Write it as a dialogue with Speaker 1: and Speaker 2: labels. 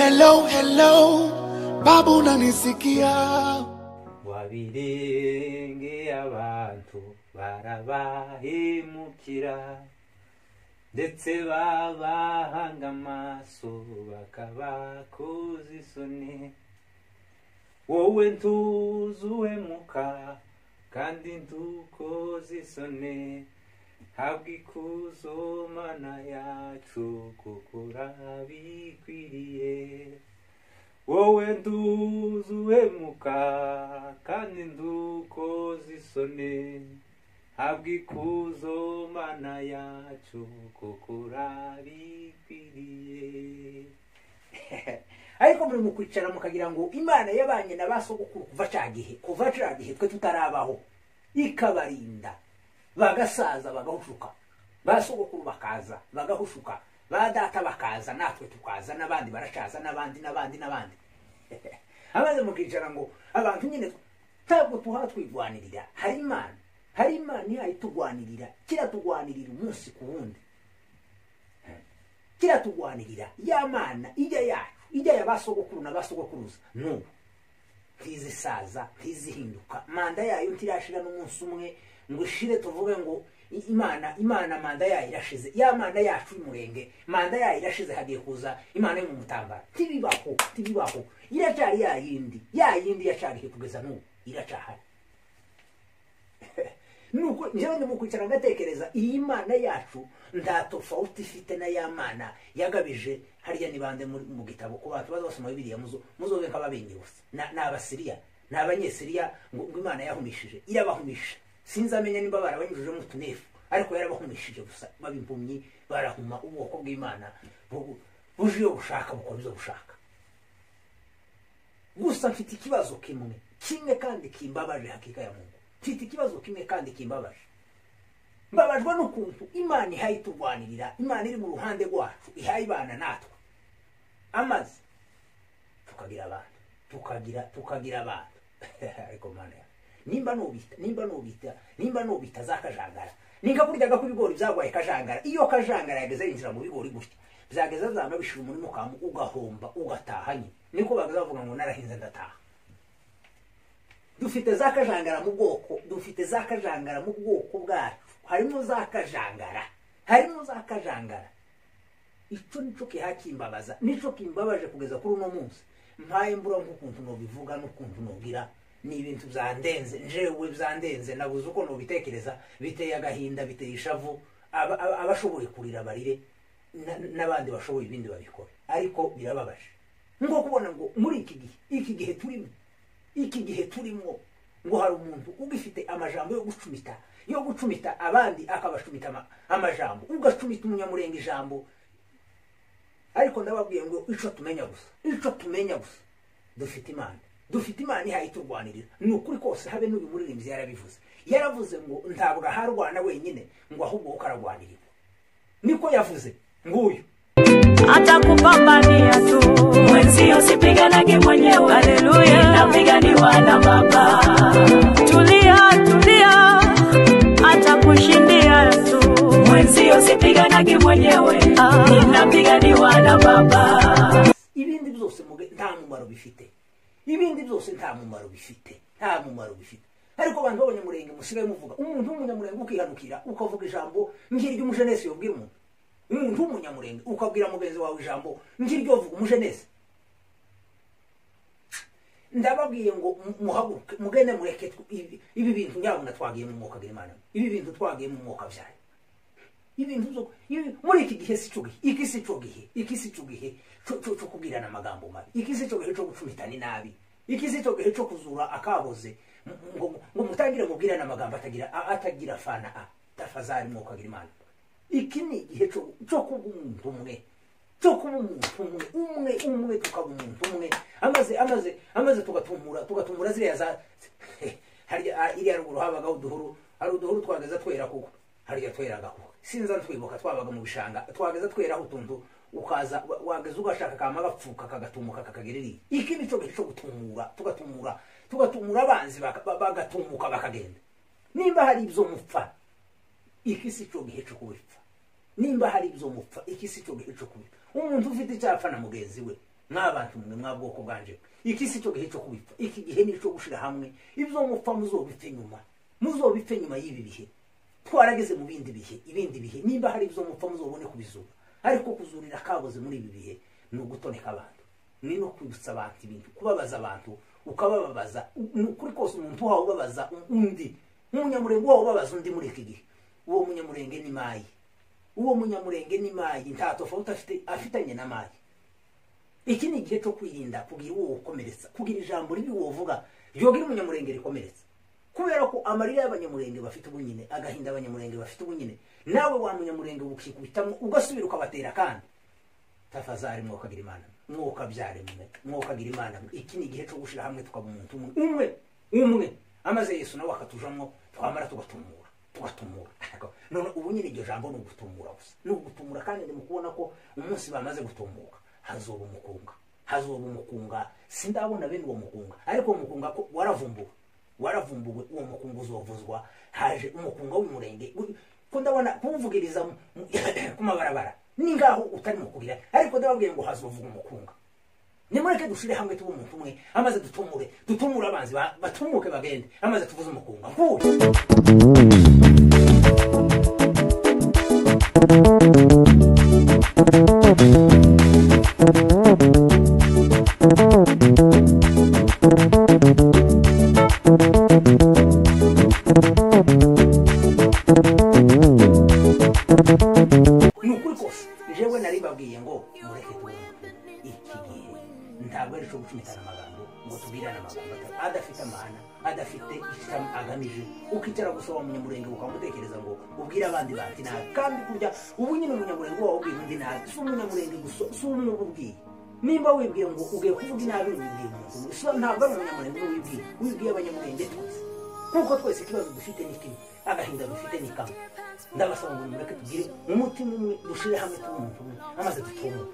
Speaker 1: Hello, hello, babu unanisikia?
Speaker 2: Wabirenge abantu barabahemukira ndetse babahanga amaso bakabakoza isoni. Wowe ntuzuhemuka kandi ntukoza isoni, habwa ikuzo Mana yacu kuko urabikwiriye. Wowe ntuzuhemuka kandi ntukoza isoni, habwa ikuzo Mana yacu kuko urabikwiriye.
Speaker 3: Ariko muri mukwicara mukagira ngo Imana yabanye na basogokuru kuva ca gihe twe tutarabaho ikabarinda bagasaza bagahushuka, basogokuru bakaza bagahushuka, badata bakaza, natwe tukaza, n'abandi baracaza, n'abandi amaze mukicara ngo abantu nyine ntabwo twigwanirira. Hari Imana ihayitugwanirira, kiratugwanirira umunsi ku wundi, kiratugwanirira. Ya Mana ijya ya basogokuru na basogokuruza n'ubu ntizisaza ntizihinduka, manda yayo ntirashira n'umunsi umwe ngo ishire tuvuge ngo Imana manda yayo irashize. Ya Mana yacu y'umurenge manda yayo irashize, hagiye kuza Imana yo mu Mutambara. Tibibaho iracari ya yindi yacarihe kugeza n'ubu iracahari. Nuko njyewe ndi mukwicara ngatekereza, iyi Mana yacu nta tofauti ifite na ya Mana yagabije hariya nibande mu gitabo ku bantu bazasoma Bibiliya muzobe nk'ababindi gusa n'abasiriya n'abanyesiriya ngo Imana yahumishije, irabahumisha. Sinzamenya nimba barabanyujije mu tunefu, ariko yarabahumishije gusa babimpumyi, barahuma ubwoko bw'Imana buje iyo bushaka bukora ibyo bushaka. Gusa mfite ikibazo kimwe kandi kimbabaje, hakika ya Mungu. Mfite ikibazo kimwe kandi kimbabaje. Mbabajwe n'ukuntu Imana ihayitugwanirira, Imana iri mu ruhande rwacu, ihayibana natwe, amaze tukagira abantu ariko Mana nimba nubita zakajangara, ninka kuryaga ku bigori byagwaye kajangara. Iyo kajangara yageze yinjira mu bigori gutya, byageze zanga bishira umurimo kamu ugahomba ugatahanye, niko bagaza bavuga ngo narahinze ndataha. Dufite zakajangara mu bwoko bwacu, harimo zakajangara. Ico nico kihakimbabaza, nico kimbabaje kugeza kuri uno munsi. Mpaye mbura nk'ukuntu no bivuga n'ukuntu nogira, ni ibintu byandenze, njewe byandenze, nabuze uko no bitekereza, biteye agahinda, biteye ishavu. Abashoboye kurira barire, n'abandi bashoboye ibindi babikora, ariko birababaje ngo kubona ngo muri iki gihe turimo ngo hari umuntu ugifite amajambo yo gucumita abandi, akabashumita amajambo, ugacumita umunyamurenge ijambo. Ariko ndababwiye ngo ico tumenya gusa dufite Imana ihayitugwanirira. Ni ukuri kose, habe n'uyu muririmbyi yaravuze ngo ntabwo aharwana wenyine, ngo ahubwo ukaragwanirira. Niko yavuze nguyu
Speaker 4: atakupambania tu, mwenzio sipiganage mwenyewe. Haleluya, napiganiwa na Baba. Tulia, atakushindia tu, mwenzio sipiganage mwenyewe. Napiganiwa na Baba.
Speaker 3: Ibindi byose nta mumaro bifite, Ariko abantu b'abanyamurenge musigaye muvuga, umuntu w'umunyamurenge ukihanukira ukavuga ijambo ngiri ry'umujenesi yobwira umuntu w'umunyamurenge, ukabwira mugenzi wawe ijambo ngiri ryo vuga umujenesi. Ndababwiye ngo muhaguruke mugende mureke ibi bintu nyabuna twagiye mu mwuka bw'Imana, ibi bintu twagiye mu mwuka byayo. Ibintu muri iki gihe sico gihe cyo kubwirana amagambo mabi, cyo gihe cyo gucumitana inabi, cyo gihe cyo kuzura akaboze ngo mutangire mubwirana amagambo atagira fana tafazari mwuka bw'Imana. Iki ni igihe cyo kuba umuntu umwe, tukaba umuntu umwe, amaze tugatumura ziriya za hariya iriya ruguru habagaho uduhuru, hari uduhuru twageza twera kuko hariya tweraga kuko sinza twibuka twabaga mu bishanga, twageza tweraho utuntu, ukaza wageza ugashaka kama gapfuka kagatumuka kakagereri. Iki nico gihe cyo tugatumura abanzi bagatumuka bakagenda. Nimba hari ibyo mupfa, iki si cyo gihe cyo kubipfa. Nimba hari ibyo mupfa, iki si cyo gihe cyo kubipfa. Umuntu ufite icyapfa na mugenzi we, n'abantu mwe mwabwoko bwanje iki si cyo gihe cyo kubipfa iki gihe ni cyo gushira hamwe ibyo mupfa muzobipfe nyuma y'ibi bihe twarageze mu ibindi bihe nimba hari ibyo mupfa muzobone kubizura ariko kuzurira kaboze muri ibi bihe ni ugutoneka abantu ni no kwibutsa abantu ibintu kubabaza abantu ukababaza kuri kose umuntu wawe ubabaza undi umunyamurenge wawe ubabaza undi muri iki gihe uwo munyamurenge ni mayi nta tofauti afitanye na mayi iki ni igihe cyo kwirinda kugira uwo ukomeretsa kugira ijambo ribi wovuga ryogira umunyamurenge rikomeretsa kubera ko amarira y'abanyamurenge bafite ubunyine agahinda abanyamurenge bafite ubunyine nawe wa munyamurenge ukikubitamo ugasubira ukabatera kandi tafazari mwokagira imana mwokabyare mwokagira imana iki ni igihe cyo gushira hamwe tukaba umuntu umwe amaze Yesu nawe akatujamwo twamara tugatumura none ubu nyine iryo jambo ni ugutumura gusa ni ugutumura kandi ndimo kubona ko umunsi bamaze gutumuka hazoba umukunga sindabona bene uwo mukunga ariko uwo mukunga ko waravumbuwe uwo mukunga uzovuzwa haje umukunga w'umurenge ko ndabona kuvugiriza ku mabarabara ni ngaho utari mu kugira ariko ndababwiye ngo hazovuga umukunga nimureke dushire hamwe tuba umuntu umwe amaze dutumure abanzi batumuke bagende amaze tuvuze umukunga nukuri kose jewe nari babwiye ngo mureke tuba iki gihe ntabwo ari cyo gucumitana amagambo ngo tubirane amagambo adafite amahana adafite icyo agamije ukicara gusaba umunyamurenge ukamutekereza ngo ubwire abandi bati nabi kandi kurya ubu nyine umunyamurenge wawe ubwiye undi nabi si umunyamurenge gusa si umwe ububwiye nimba wibwiye ngo ugiye kuvuga inabi wibwiye umuntu ntabwo ari umunyamurenge wibwiye abanyamurenge twese kuko twese ikibazo dufite ni kimwe agahinda dufite ni kamwe ndabasaba ngo mureke tugire umutima umwe dushire hamwe tuba umuntu umwe amaze dutumure